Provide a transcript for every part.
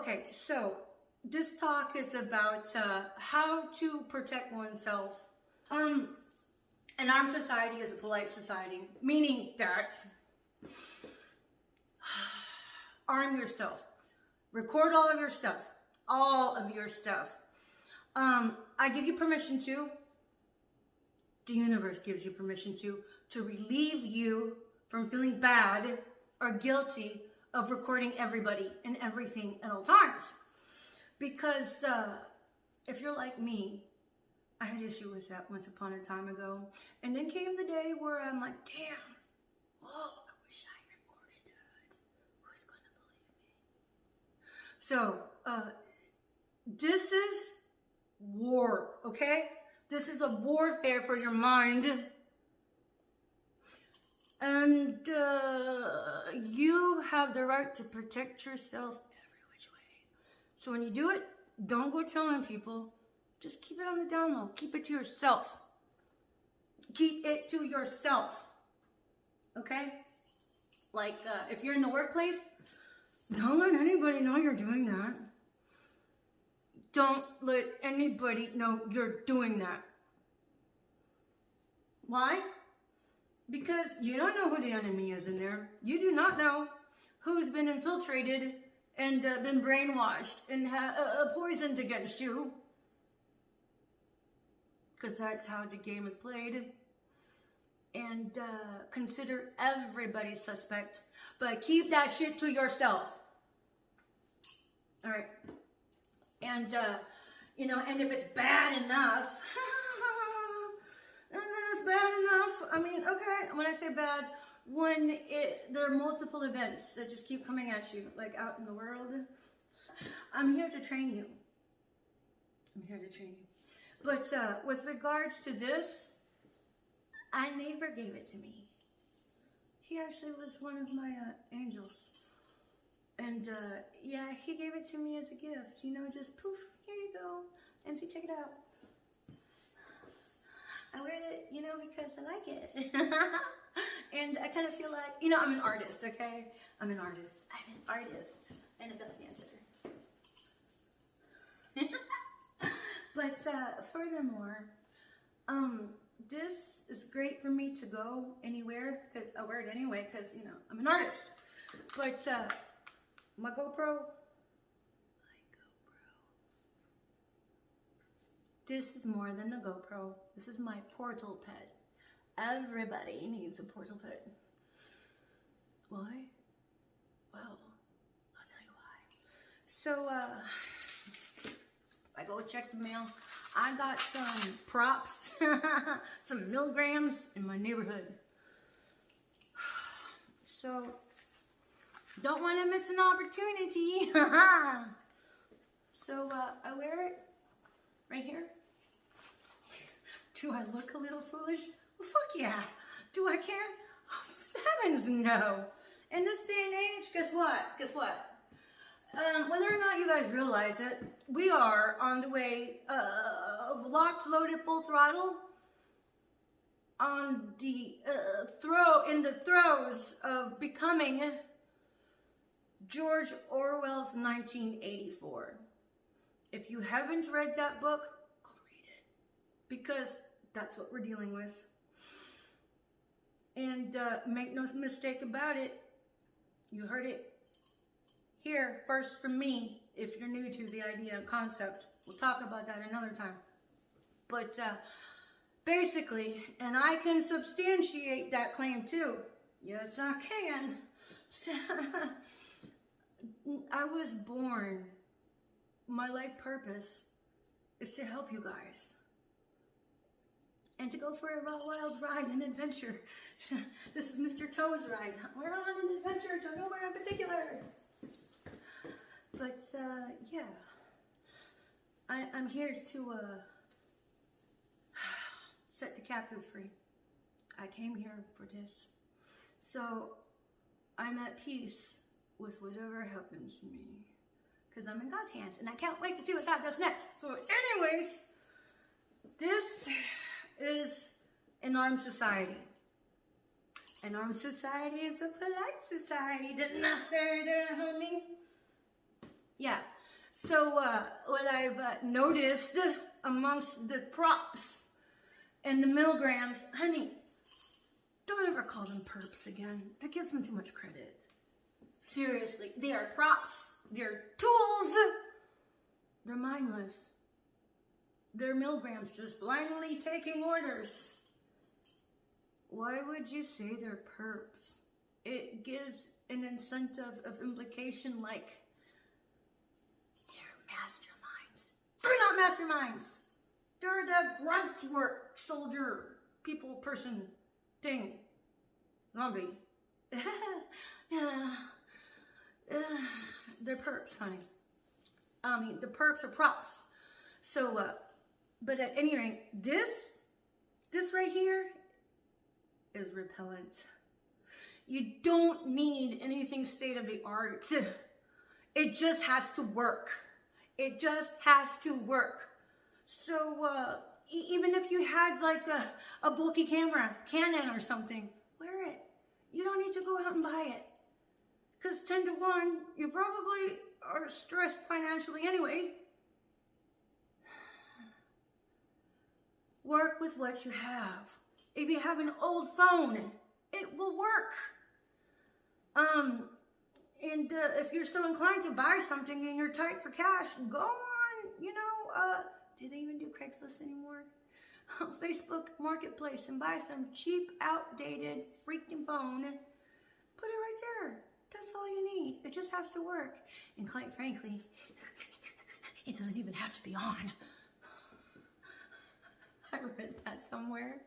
Okay, so this talk is about how to protect oneself. An armed society is a polite society, meaning that arm yourself. Record all of your stuff. All of your stuff. I give you permission to. The universe gives you permission to relieve you from feeling bad or guilty of recording everybody and everything at all times. Because if you're like me, I had issue with that once upon a time ago. And then came the day where I'm like, damn, whoa, I wish I recorded that. Who's gonna believe me? So, this is war, okay? This is a warfare for your mind. And you have the right to protect yourself every which way. So when you do it, don't go telling people. Just keep it on the down low. Keep it to yourself. Keep it to yourself. Okay? Like, if you're in the workplace, don't let anybody know you're doing that. Don't let anybody know you're doing that. Why? Because you don't know who the enemy is in there. You do not know who's been infiltrated and been brainwashed and poisoned against you. Because that's how the game is played. And consider everybody suspect. But keep that shit to yourself. Alright. And, and if it's bad enough, and then it's bad enough, I mean, okay, when I say bad, when there are multiple events that just keep coming at you, like out in the world, I'm here to train you. I'm here to train you. But with regards to this, a neighbor gave it to me. He actually was one of my angels. And yeah, he gave it to me as a gift. You know, just poof, here you go. And see, check it out. I wear it, because I like it. And I kind of feel like, I'm an artist, okay? I'm an artist and a belly dancer. But furthermore, this is great for me to go anywhere because I wear it anyway because, I'm an artist. But my GoPro, this is more than a GoPro. This is my portal pet. Everybody needs a portal pet. Why? Well, I'll tell you why. So, I go check the mail. I got some props, some milligrams in my neighborhood. So, don't want to miss an opportunity. So, I wear it right here. Do I look a little foolish? Well, fuck yeah. Do I care? Oh, heavens no. In this day and age, guess what? Whether or not you guys realize it, we are on the way of locked, loaded, full throttle on the in the throes of becoming George Orwell's 1984. If you haven't read that book, go read it. Because that's what we're dealing with. And make no mistake about it, you heard it here first from me. If you're new to the idea and concept, we'll talk about that another time. But basically, and I can substantiate that claim too. Yes, I can. I was born. My life purpose is to help you guys. And to go for a wild ride and adventure. This is Mr. Toad's ride. We're on an adventure to nowhere in particular. But, yeah. I'm here to set the captives free. I came here for this. So, I'm at peace with whatever happens to me. Because I'm in God's hands. And I can't wait to see what God does next. So, anyways, this is an armed society. An armed society is a polite society. Didn't I say that, honey? Yeah. So what I've noticed amongst the props and the milligrams, honey, don't ever call them perps again. That gives them too much credit. Seriously, they are props. They're tools. They're mindless. They're milligrams, just blindly taking orders. Why would you say they're perps? It gives an incentive of implication like they're masterminds. They're not masterminds. They're the grunt work soldier, people, person, thing, zombie. They're perps, honey. I mean, the perps are props. So, but at any rate, this right here is repellent. You don't need anything state of the art. It just has to work. It just has to work. So, even if you had like a bulky camera, Canon or something, wear it. You don't need to go out and buy it. Because 10 to 1, you probably are stressed financially anyway. Work with what you have. If you have an old phone, it will work. And if you're so inclined to buy something and you're tight for cash, go on, do they even do Craigslist anymore? Facebook Marketplace and buy some cheap, outdated freaking phone. Put it right there. That's all you need. It just has to work. And quite frankly, it doesn't even have to be on. I read that somewhere.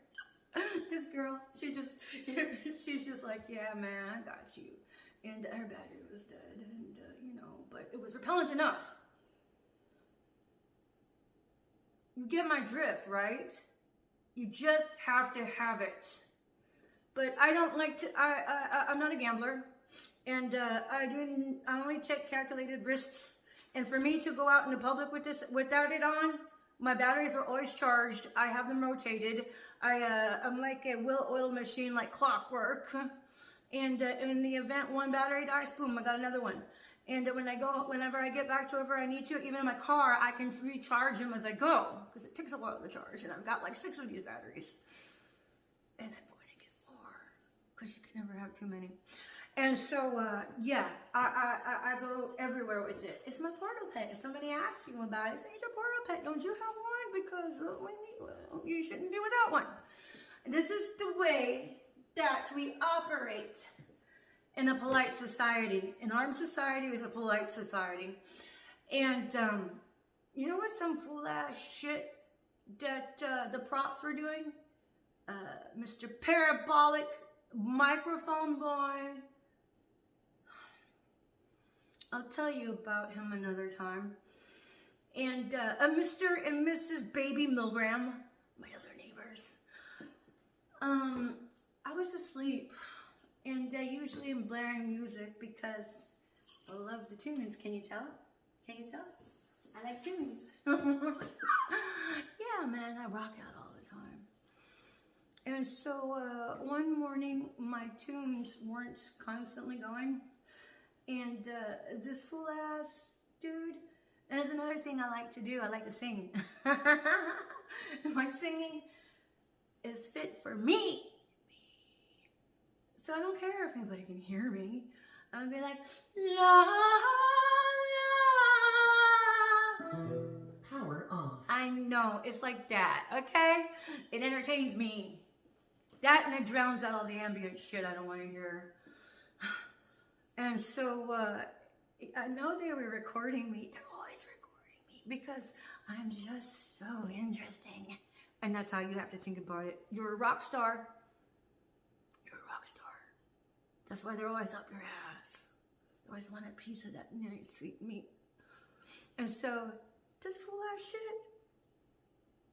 This girl, she's just like, yeah, man, I got you. And her battery was dead, and but it was repellent enough. You get my drift, right? You just have to have it. But I don't like to. I'm not a gambler, and I only take calculated risks. And for me to go out in the public with this without it on, my batteries are always charged. I have them rotated. I'm like a well-oiled machine, like clockwork. And in the event one battery dies, boom, I got another one. And whenever I get back to wherever I need to, even in my car, I can recharge them as I go. Because it takes a while to charge. And I've got like 6 of these batteries. And I'm going to get more. Because you can never have too many. And so, yeah, I go everywhere with it. It's my portal pet. If somebody asks you about it, say, it's your portal pet. Don't you have one? Because you shouldn't be without one. This is the way that we operate in a polite society. An armed society is a polite society. And you know what some fool-ass shit that the props were doing? Mr. Parabolic Microphone Boy. I'll tell you about him another time. And Mr. and Mrs. Baby Milgram, my other neighbors. I was asleep, and I usually am blaring music because I love the tunes. Can you tell? Can you tell? I like tunes. Yeah, man, I rock out all the time. And so one morning, my tunes weren't constantly going, and this fool-ass dude, and there's another thing I like to do. I like to sing. My singing is fit for me. So I don't care if anybody can hear me. I'll be like, la, la. Power off. I know, it's like that, okay? It entertains me. That and it drowns out all the ambient shit I don't want to hear. And so, I know they were recording me. They're always recording me because I'm just so interesting. And that's how you have to think about it. You're a rock star. You're a rock star. That's why they're always up your ass. They always want a piece of that nice sweet meat. And so, this fool-ass shit,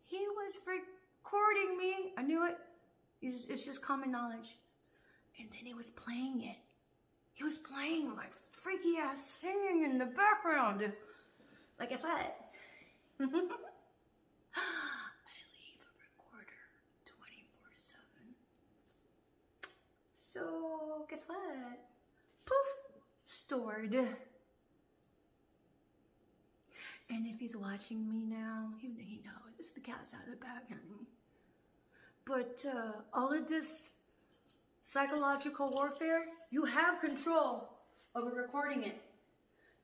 he was recording me. I knew it. It's just common knowledge. And then he was playing it. He was playing my freaky ass singing in the background. Like I said. I leave a recorder 24/7. So, guess what? Poof! Stored. He's watching me now. He knows the cat's out of the bag, honey. But all of this psychological warfare, you have control over recording it.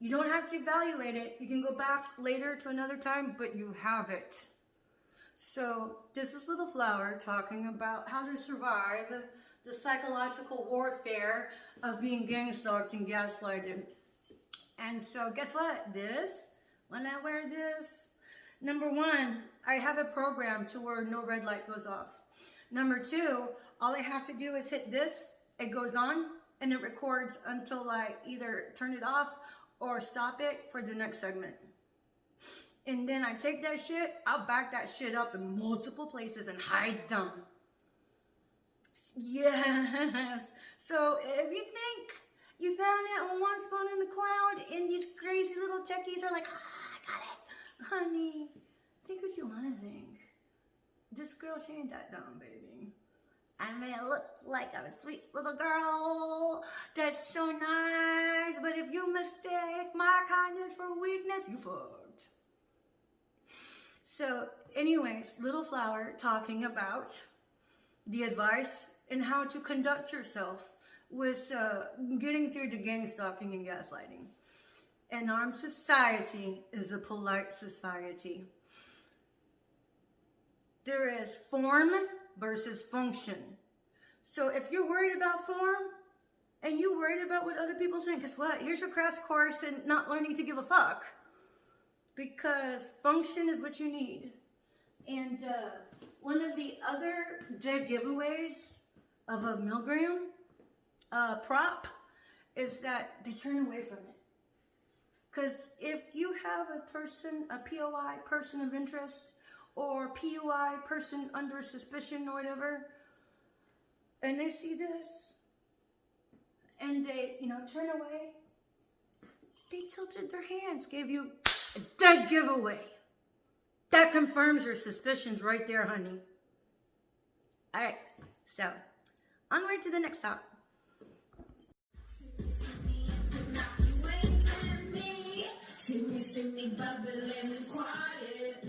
You don't have to evaluate it. You can go back later to another time, but you have it. So this is Little Flower talking about how to survive the psychological warfare of being gang stalked and gaslighted. And so guess what? When I wear this, number one, I have a program to where no red light goes off. Number two, all I have to do is hit this, it goes on, and it records until I either turn it off or stop it for the next segment. And then I take that shit, I'll back that shit up in multiple places and hide them. Yes. So if you think you found it on one spot in the cloud and these crazy little techies are like, I got it. Honey, think what you want to think. This girl, she ain't that dumb, baby. I may look like I'm a sweet little girl that's so nice, but if you mistake my kindness for weakness, you fucked. So anyways, Little Flower talking about the advice and how to conduct yourself with getting through the gang stalking and gaslighting. And our society is a polite society. There is form versus function. So if you're worried about form and you're worried about what other people think, guess what? Here's your crash course in not learning to give a fuck. Because function is what you need. And one of the other dead giveaways of a milligram prop is that they turn away from it. Because if you have a person, a POI, person of interest, or POI, person under suspicion or whatever, and they see this, and they, turn away, they tilted their hands, gave you a dead giveaway. That confirms your suspicions right there, honey. All right, so onward to the next stop. See me bubbling quiet.